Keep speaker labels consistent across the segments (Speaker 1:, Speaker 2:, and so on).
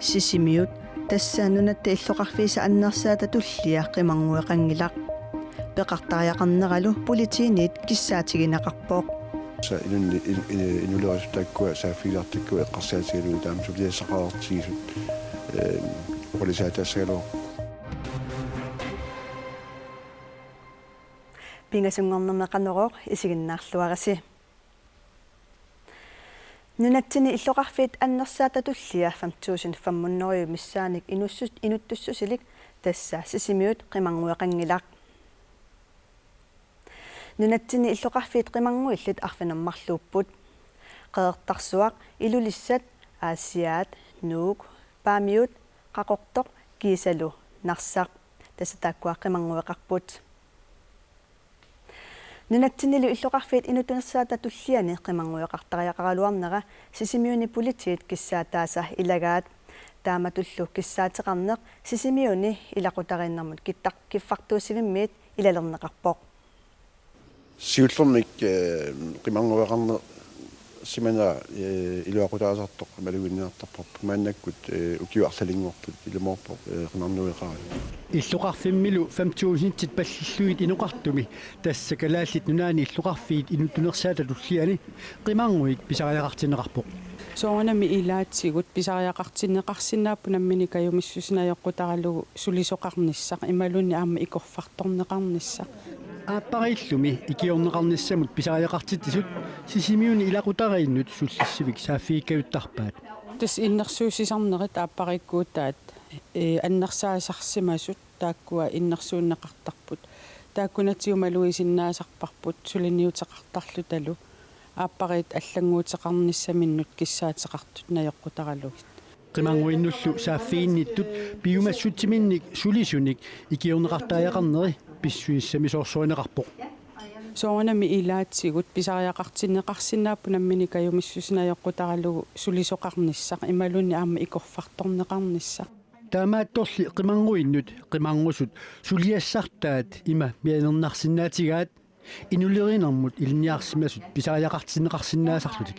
Speaker 1: Sisimiut тассаанунатта иллоқарфиса аннерсаата туллиа қимангуеқангилақ пеқартариақарнералу политиинит киссаатигинақарпоқ
Speaker 2: са инулерисутаккуа сааффилартаккуа эққарсаатигалуи таамсулиассақаартигисут полисаатаассагалоо
Speaker 1: пингасунгорнермеқанероқ исигиннаарлуараси нунатсини иллоқарфиит аннерсаата туллиа 5500 миссааник инуттуссусилик тасса сисимиут қимангуеқангилақ нунатсини иллоқарфиит қимангуиллит арфинермарлууппут қеэртарсуақ илулиссат аасиаат нуук паамиут қақортоқ кисалу нарсақ тассатааккуа қимангуеқарпут нунатсинилу иллоқарфиит инутунерсаата туллиани қимангуеқартариақаралуарнера сисимиуни политиит киссаатааса илагаат тааматуллу киссаатеқарнеқ сисимиуни илақутариннэрмут киффартуусивиммиит илалернеқарпоқ
Speaker 2: сиуллерник қимангуеқарне симана илуақутаасартоқ малуинниартарпоқ мааннаккут укиуарлалингорпут илуморпоқ қимарнуеқарали
Speaker 3: иллоқарфиммилу 5000-тит паллиллуит инуқартуми тассакалааллит нунаани иллоқарфиит инутунерсаата туллиани қимангуит писариақартинеқарпоқ
Speaker 4: соонами илаатсигут писариақартинеқарсинааппунаммини каюмиссусинаёққутаралугу сулисоқарниссақ ималунни аама икорфарторнеқарниссақ ааппариллуми икиорнеқарниссамут писариақартиттисут сисимиуни илақутарииннут суллиссивик сааффииккавиттарпаат тас иннерсуусисарнерит ааппариккуутаат аннерсаасарсимасут тааккуа иннерсууннеқартарпут тааккунатиумалуисиннаасарпарпут сулиниутеқартарлу талу ааппарит аллангуутеқарниссаминнут киссаатеқартут наёққутаралугит қимангуиннуллу сааффиинниттут пиумассутсиминник сулисуник икиорнеқартааяқарнери писсуиссами соорсуинеқарпоқ соонами илаатсигут писариақартинеқарсинааппунаммини каюмиссусинаёққутаралугу сулисоқарниссақ ималунни аама икорфарторнеқарниссақ таамаатторли қимангуиннут қимангусут сулиассартаат има мианернарсинаатигаат инулеринэрмут илниарсимасут писариақартинеқарсинаасарлутик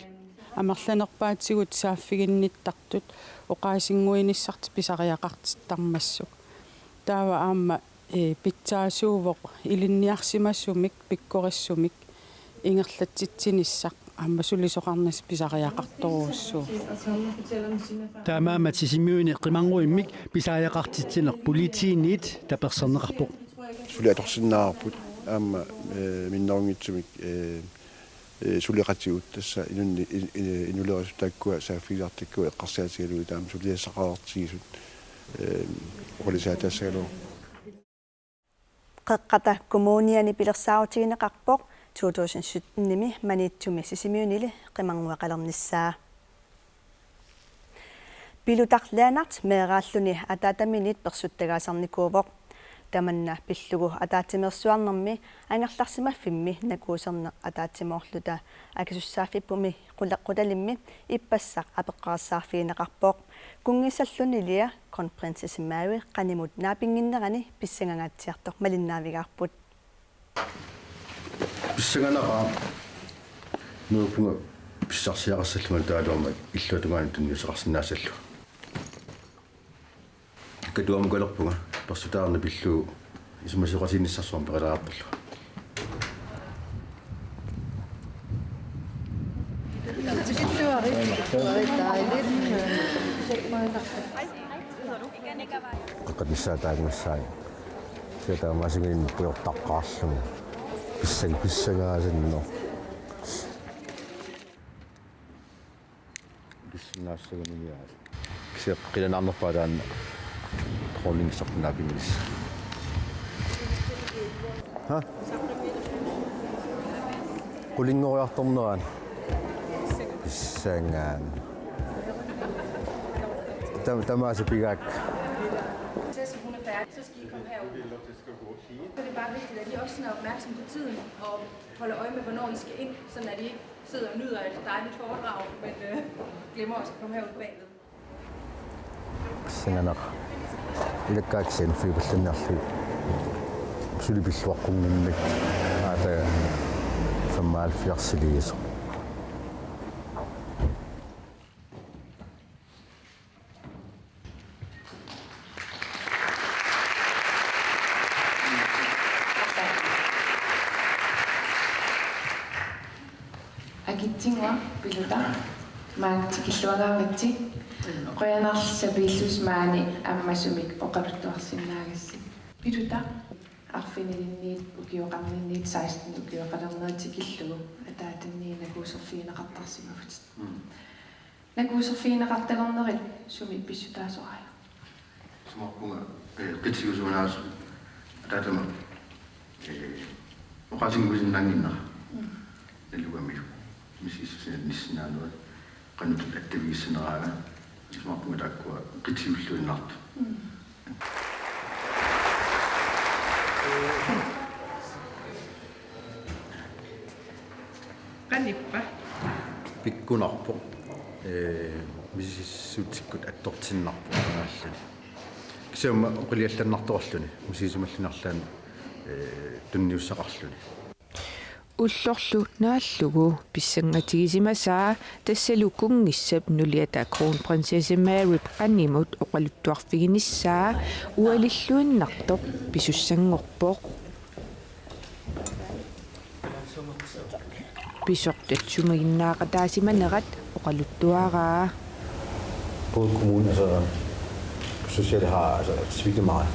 Speaker 4: амерланерпаатсигут сааффигинниттартут оқаасингуиниссарт писариақартиттармассук таава аама питсаасуувоқ илинниарсимассумик пиккориссумик ингерлатситсиниссақ аама сулисоқарнас писариақарторуссуу таамаама сисимиуни қимангуиммик писариақартитсинер политиинит таперсернеқарпоқ
Speaker 2: сулиаторсиннаарпут аама миннерунгитсумик сулиқатигут тасса инунни инулерисутаккуа сааффилартаккуа эққарсаатигалуи таама сулиассақаартигисут полисаатаассагалоо
Speaker 1: қеққата коммуниани пилерсаутигинеқарпоқ 2017-ними манитсуми сисимиунили қимангуақалерниссаа пилутарлаанарт меэрааллуни атаатаминит персуттагаасарникуувоқ таманна пиллугу атаатимерсуарнэрми ангерларсимаффимми накуусерне атаатимоорлута акисуссааффиппуми қулаққуталимми иппассақ апеққарсаарфиинеқарпоқ кунгисаллунилиа конференсисимаави қанимут наапингиннерани писсангагаатсиартоқ малиннаавигаарпут
Speaker 2: писсанганаа нуупунга писсарсиақассаллума таалуама иллуатугаани тунниусеқарсинаасаллу кадуамгалерпунга персутаарна пиллуу исмасеқасиниссарсуарм перилаарпаллу
Speaker 5: qaqatissaataangassaaga siataamaasingin puyortaqqaarlum pissagaasannoo
Speaker 2: писсинаассагаминиаа кисеқ қиланаарнерпаалаанна троллингсартнаапимис ха qulingoriartorneraan писсангаан tamaasi pigaak
Speaker 6: hun er færdig, så skal I komme herud. Så det er bare vigtigt, at I også er opmærksom på tiden og holder øje med, hvornår I skal ind, så at I ikke sidder og nyder et dejligt foredrag, men glemmer også at komme herud bagved.
Speaker 5: Singanak. Ilakkaaksen fiiballannaarlu. Sulipilluaqqungimmik. Aata
Speaker 2: таммаал фиарсилигисо
Speaker 6: Agittingwa piluta maangtikilluagaaritsi qoyanarlissapillus maani ammasumik oqaluttuarsinnaagassi piluta arfinilinniit ukioqarninniit 16 ukioqalernertikillugu ataatanniinakuuserfiineqartarsimavut nakuuserfiineqartalernerit sumi pissutaasoraja
Speaker 7: sumaqpunga qitsigusuunaasu ataatama oqasingusinnanginnera nalugamilu мисисусиннисснааnuat qanutut aktiviissineraanga sumaqpunga taakkua qitsiguulluinnartu
Speaker 6: qanippa
Speaker 2: pikkunarpo misissuutikkut attortinnarpo aallani kisiumma oqiliallannartorluni misisumallinarlaan tunniussaqarluni
Speaker 8: уллорлу нааллугу писсангатигисимасаа тассалукунгиссап нулиата кроунпринсесса Мэри qanimut oqaluttuarfiginissaa уалиллуиннартоq писуссангорпоq писортатсумагиннаақатаасиманерат oqaluttuaraa
Speaker 5: Både kommunen og så socialt har svigtet meget.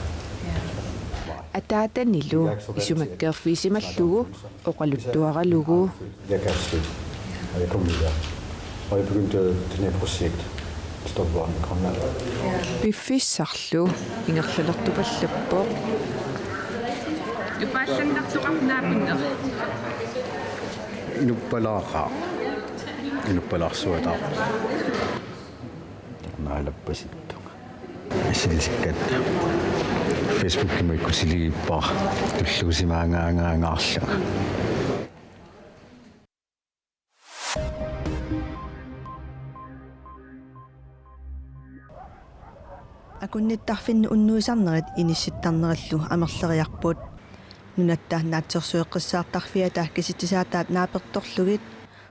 Speaker 8: атаатанилу исумаккерфисималлугу oqaluttuaralugu
Speaker 5: Jeg kan slet. Og jeg kom videre. Og jeg begyndte det her projekt. Stop vold i Grønland.
Speaker 8: пиффиссарлу ингерлалертупаллаппоq
Speaker 6: упаалланнартоқарнаапиннер
Speaker 2: inuppalaarsuataa naalappasit asilisikkatta Facebook-kimikku siligippaa tulluusimaangaangaangaarlu
Speaker 1: акунниттарфинну уннуисарнерит инисситтарнераллу амерлериарпут нунатта наатсерсуэққиссаартарфиата киситсаатаат нааперторлугит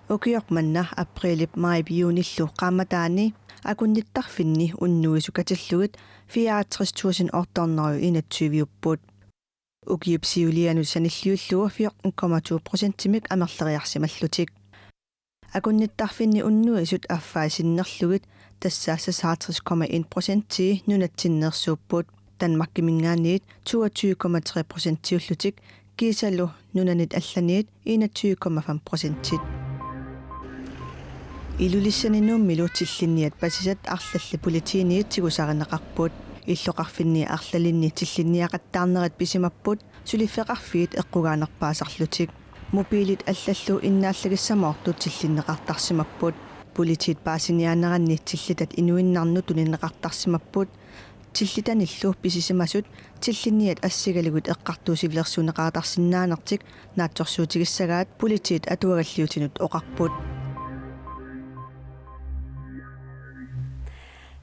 Speaker 1: укиорманна априлип маип юуниллу qaamataani акунниттарфинни уннуисукатиллугит 64.000 орторнеру инатсуивиуппут укиупсиулиану саниллиуллугу 14,2%-мик амерлериарсималлутик акунниттарфинни уннуисут аффаасиннерлугит тассаассас 60,1% нунатсиннерсууппут Danmark-кимингаанниит 22,3%-иуллутик кисалу нунанит алланиит 21,5%. илулиссанинууммилу тиллинниат пасисат арлалли политиниит тигусаринеқарпут иллоқарфинни арлалинни тиллинниақаттаарнерат писимаппут сулиффеқарфиит эққугаанерпаасарлутик мобилит аллаллу иннааллагиссамоортут тиллиннеқартарсимаппут политит паасиниаанеранни тиллитат инуиннарну туниннеқартарсимаппут тиллитаниллу писисимасут тиллинниат ассигалигут эққартуусивлерсунеқаатарсинаанертик наатсорсуутигиссагаат политит атуагаллиутинут оқарпут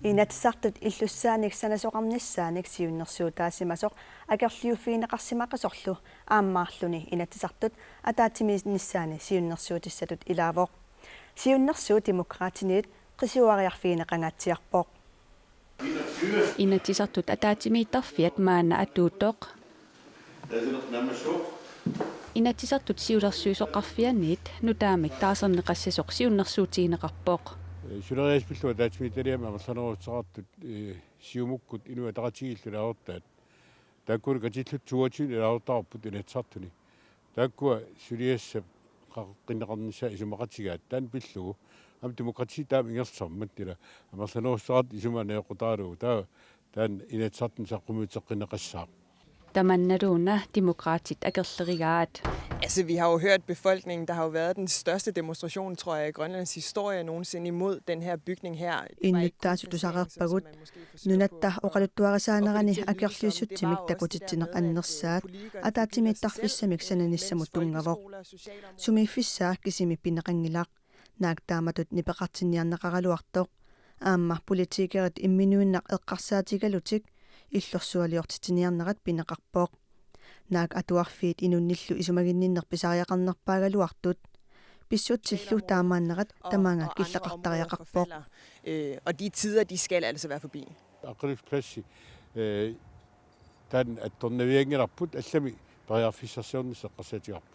Speaker 1: инатсартут иллуссааник санасоқарниссааник сиуннэрсуутаасимасоқ акерлиуффиинеқарсимақасорлу ааммаарлуни инатсартут атаатиминиссаани сиуннэрсуутиссатут илаавоқ сиуннэрсуу демократинит қисуариарфиинеқангаатсиарпоқ
Speaker 9: инатсартут атаатимииттарфиат маана атуутоқ инатсартут сиулерсуусоқарфианиит нутаамик таасернеқассасоқ сиуннэрсуутигинеқарпоқ
Speaker 10: сулериаспиллуа таатимииталиама амерланеруутсақартут сиумуккут инуа тақатигиллулаавортаат тааккуни катиллут суатин илаавортаарпут инатсартуни тааккуа сулиассап қаққиннеқарнissaа исумақатигаат таан пиллугу ам демократия таам ингерсармат тила амерланеруутсақарт исуманеэқутааруу таан инатсартун саққумиутеққинеқассаа
Speaker 9: Tamannaruuna demokratit akerlerigaat.
Speaker 11: Altså, vi har jo hørt befolkningen, der har jo været den største demonstration, tror jeg, i Grønlands historie nogensinde imod den her bygning her.
Speaker 1: Innuttaasutusaqarpagut nunatta oqaluttuarisaanерани akerliussuttimik takutittineq annersaat ataatimiittarfissamik sananissamut tungavoq sumiiffissaa kisimi pineqangilaq naaktaamattut nipeqartinniarneqaraluartoq aamma politiikerit imminuinnaq eqqarsaatigalutik иллорсуалиортитиниарнерат пинеқарпоқ наак атуарфиит инунниллу исумагинниннер писариақарнерпаагалуартут pissutsillu taamaannerat tamaanga killaqartariaqarpoq.
Speaker 11: Og de tider, de skal altså være forbi.
Speaker 10: Aqrifplassi tan attornaviangerarput allami pariarfissarsiornisseqqassatiarpu.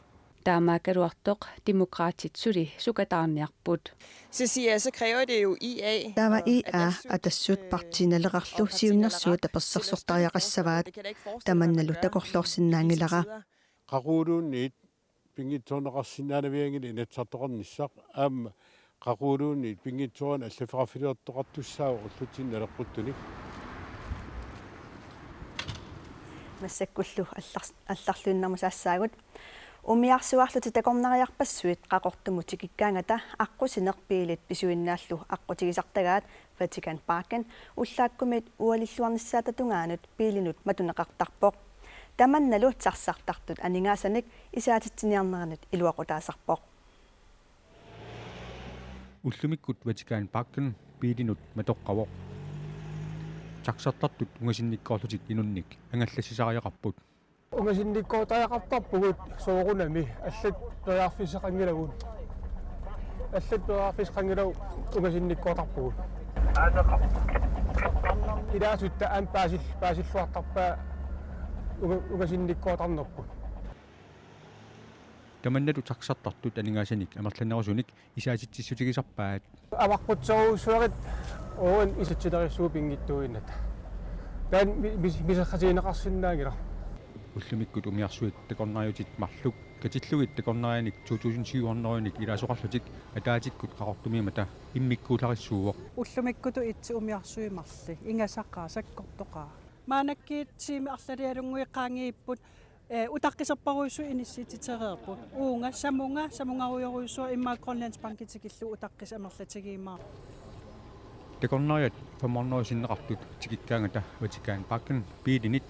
Speaker 9: Taamaakaruartoq demokraatitsuli sukataarniarput.
Speaker 11: Så kræver det jo IA.
Speaker 1: Tava IA atassut partinaleqarlu siunnersuut apersersortariaqassavaat tamannalu takorlorsinnaangilaqa.
Speaker 10: Qaquuluunniit pingitsuuneqarsinnaanaviangili inatsartoqarnissaq aamma qaquuluunniit pingitsuan allafaqafiliortoqartussaa ullutinnaaleqquttuni.
Speaker 1: Massakkullu алларлуиннарму саассаагут умиарсуарлути такорнариарпассуит qaqortumutikikkаангата аққусинерпиилит писуиннааллу аққутигисартагаат Vatican Parken уллааккумит уалиллуарниссаататунгаанут пиилинут матунеқартарпоқ таманналу тарсартартут анингаасаник исаатитсиниарнеранут илуақутаасарпоқ
Speaker 12: уллумиккут Vatican Parken пиилинут матоққавоқ таксартартут унгасинниккоорлутик инунник ангаллассисариақарпут
Speaker 13: унгасинниккоотариақартарпугут соорунами аллат периарфисеқангилагун аллат периарфисеқангилагу унгасинниккоотарпугут идаасутта ан паасиллуартарпаа унгасинниккоотарнерпут
Speaker 12: таманнату таксартартут анингаасаник амерланерусуник исаатитсиссутигисарпаат
Speaker 13: аваққутсоруусуарит оон исатсилериссуу пингиттуиннат таан мисахасинеқарсинаагила
Speaker 12: уллумиккут умиарсуит такорнариутит марлук катиллугит такорнарианик 2007-орнеруник илаасоқарлутик атаатиккут қақортумиимата иммиккуулариссууоқ
Speaker 4: уллумиккуту итси умиарсуимарли ингасаққаа саккортоқаа маанаккиитсиими арлалиалунгуи qaangiipпут утаққисерпаруйсу иниссититерерпут уунга самунгаруйоруйсуа иммаа Grønlands Bankitикиллу утаққис амерлатигиимаа
Speaker 12: такорнариат фаморнерусиннеқартут тикиккаангата Vatican Parken пиилинит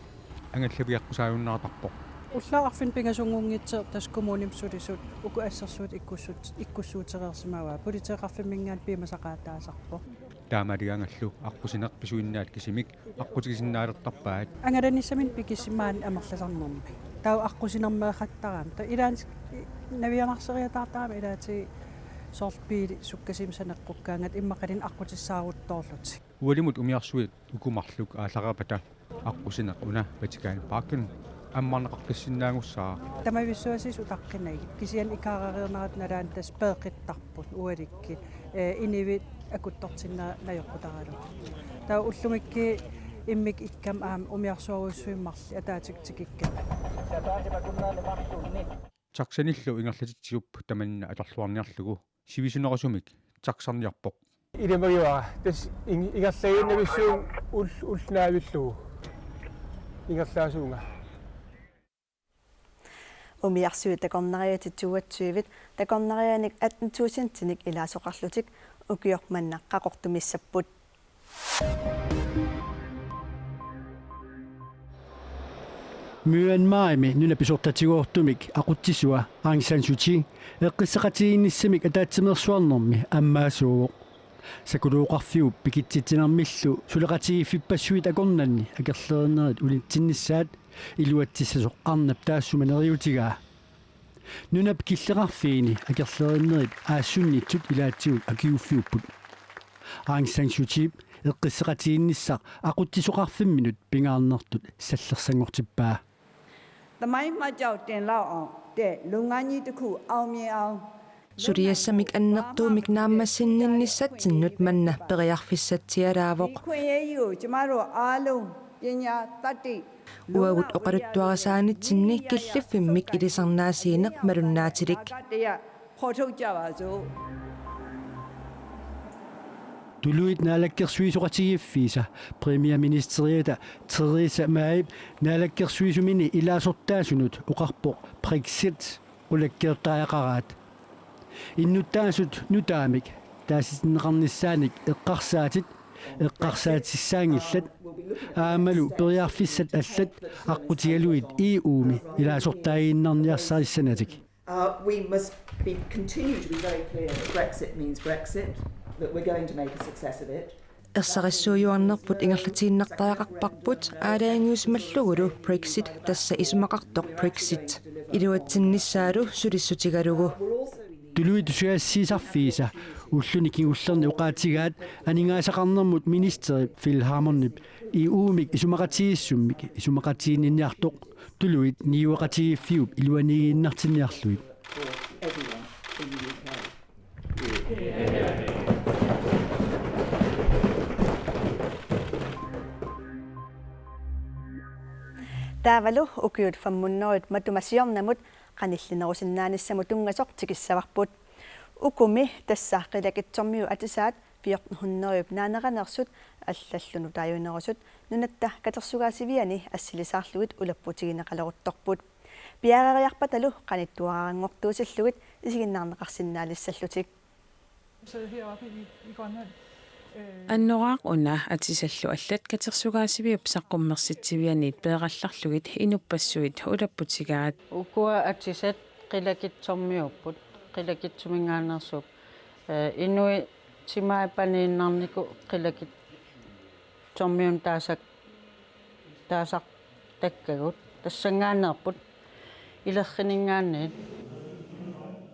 Speaker 12: ангаллавиаққусааюннаартарпоқ
Speaker 4: уллаарфин пингасунгунгитсер тас коммунимсулисут уку ассерсуут иккуссуутерерсимава политеқарфиммингаат пимасақаатаасарпоқ
Speaker 12: таамалиангаллу аққусинеқ писуиннаат кисимик аққутигисиннаалертарпаат
Speaker 4: ангаланиссамин пикиссимаан амерласарнерми тау аққусинермеэқаттараам та илаан навианарсериатаартаама илаати сорпиили суккасимсанеққуккаангат иммақалин аққутиссааруттоорлути
Speaker 12: уалимут умиарсуит укумарлук ааларапата аққусинеқ уна Vatican Parken аммарнеқарписсиннаагуссаа
Speaker 4: тамависсуасис утаққинагит кисиан икаарариернерат налаан тас пеэқиттарпут уаликки инивит акуттортиннаа наёққутаралу таа уллумикки иммик иккам аам умиарсуаруссуиммарли атаатиктикикка
Speaker 12: таксаниллу ингерлатитсиуп таманна аторлуарниарлугу сивисунерасумик таксарниарпоқ
Speaker 13: илемагиуара тас ингерлаагиннависсуун улнаавиллугу ингерлаасуунга
Speaker 1: умиарсуит такорнариатитсуатсуивит такорнарианик 18000-тиник илаасоқарлутик укиорманна қақортумиссаппут
Speaker 3: Myanmarimi nunapisortatiguortumik aqutsisua Aung San Suu Kyi eqqissaqatigiinnissamik ataatsimерsuarnermi аммаасууоq sakuluuqarfiup pikitsitinermillu suleqatigiffipassuit akornanni akerlerinnerit ulitsinnissaat iluatsissasoq arnap taassumaneriutigaa nunap killeqarfiini akerlerinnerit aassuniitsut ilaatsigut akiuffiupput Aung San Suu Kyi eqqissaqatiginnissaq aquttisoqarfimminut pingaarnertut sallersangortippaa
Speaker 8: Suriassamik annertuumik naammassinninnissatsinut manna periarfissatsialaavoq uagut oqaluttuarasaanitsinni killiffimik ilisarnaasiineq malunnaatilik
Speaker 3: Tuluit naalakkersuisuqatigiffiisa premierministeriata Theresa May naalakkersuisumini ilaasortaasunut oqarpoq Brexit ulakkertaaqaraat innuttaasut nutaamik taasitneqarnissaanik eqqarsaatissaaangillat aamalu periarfissat allat aqqutigaluit iuumi ilaasortaagiinnarniarsaalissanatik
Speaker 14: we must continue to be very clear that Brexit means Brexit, that we're going to make a success of it.
Speaker 8: Ersarissuujuarnerput ingerlatiinnertariaqarparput aalaangiusmallugulu Brexit tassa isumaqartoq Brexit iluatsinnisaalu sulissutigalugu
Speaker 3: tuluit suassiisarfiisa ulluni kingullerni uqaatigaat aningaasaqarnermut ministeri Philharmonip i uumik isumaqatigissummik isumaqatiininniartoq tuluit niuaqatigiiffiup iluanigiinnartinniarluit.
Speaker 1: Taavalu ukiut fammunnorit matumasiornamut qanillinerusinnaanissamut tungasoq tikissavarput ukumi tassaaqqilakitsormiu atisaat 1400 naaneqanersut allallunu taayunerusut nunatta katersugaasiviani assilisaarlugit ulapputigineqaleruttorput piarariarpatalu qanittuarangortuusallugit isiginnaarneqarsinnaalissаллутик.
Speaker 9: Annoraaq una atisallu allat katersugaasiviup saqqummersitsivianiit peeqallarlugit inupassuit ulapputigaat
Speaker 15: ukua atisat qilakitsormiupput qilakitsumingaannersuup inui timaipaniinnarniku qilakitsormiun taasaq takkagut tassangaannerput ilerriningaanniit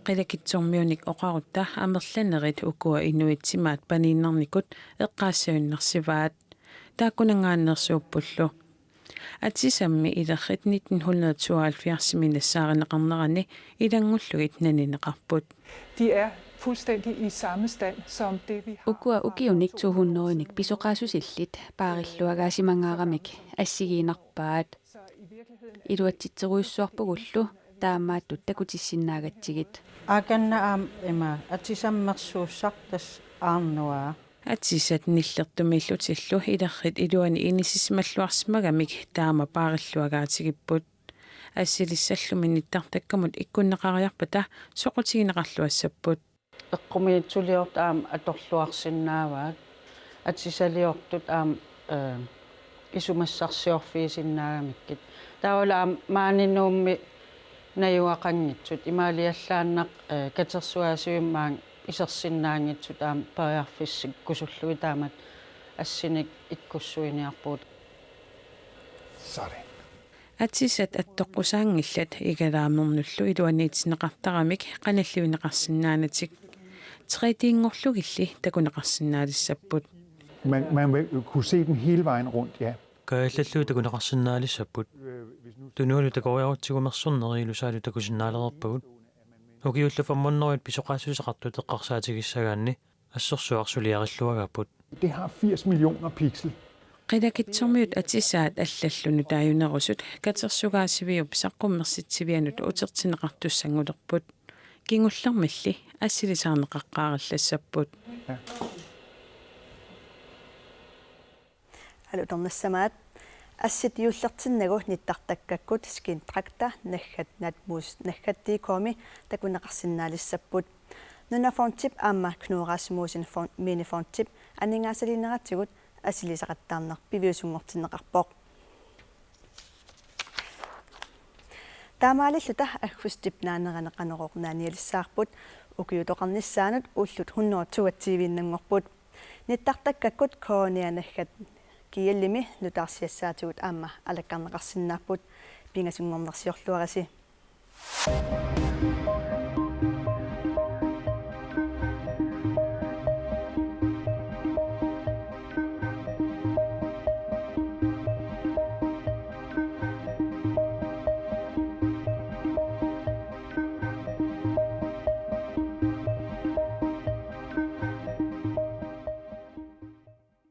Speaker 15: qilakitsormiunik oqarutta amerlanerit ukua inuitsimaat paniinnarnikut eqqaassaunnarsivaat taakkunangaannersuuppullu atisammi ilerrit 1972 minassaarinneqarnerani ilangullugit nanineqarput.
Speaker 16: De fuldstændig i samme stand som det vi har.
Speaker 9: Ukua ukiunik 200-nik pisoqaasusillit paarilluagaasimanngaaramik assigiinarpaat iluatsitseruissuarpugullu taammaattu takutissinnaagatigit
Speaker 15: akanna aam ima atisammersuussaq tas aarnuaa
Speaker 9: atisat nillertumillutillu ilerrit iluani inisismalluarsmagamik taama paarilluagaatigipput assilissalluminittарtakkamут ikkunneqariarpata soqutigineqarluassapput
Speaker 15: eqqumiitsuliort aam atorluarsinnaavaat atisaliortut aam isumassarsiorfiisinnaagamikкит taawala aam maaninuummi najuaqanngitsut imaaliallaannaq katersuaasiummaang isersinnaangitsut aam pariarfissik kusullugi taamat assinik ikkussuiniarpuut
Speaker 16: Sådan.
Speaker 9: atisat attoqqusaangillat igalaamernerlu iluaniitineqartaramik qanalluineqarsinnaanatik 3D-ngorlugilli takuneqarsinnaalissapput
Speaker 17: Man vil kunne se den hele vejen rundt, ja.
Speaker 18: Kaallallu takuneqarsinnaalissapput tunuulu takuariarutigumersorneriilu saalu takusinnaalererpagut ukiullu fammunnerit pisoqaasuusaqartu teqqarsaatigisagaanni assorsuarsuliarilluagapput.
Speaker 17: Det har 80 millioner pixel.
Speaker 9: qilakitsormiut atisaat allallunu taayunerusut katersugaasiviup saqqummersitsivianut utertineqartussangulerput kingullermalli assilisaarneqaqqaarillassaput
Speaker 1: алуторнассамаат ассит юуллертиннагу ниттартаккаккут скинтракта наггат натмус наггаттиикооми такунеқарсиннаалиссаппут нунафонтип аама кнуурасмуусин минифонтип анингаасалинератсигут асилисақаттаарнер пивиусунгортиннеқарпоқ таамаалиллута агфустип наанеранеқанероқ нааниалиссаарпут укиутоқарниссаанут уллут 122-виннангорпут ниттартаккаккут коонианаггат киаллими нутаарсиассаатигут аама алаккарнеқарсиннааппут пингасунгорнерсиорлуараси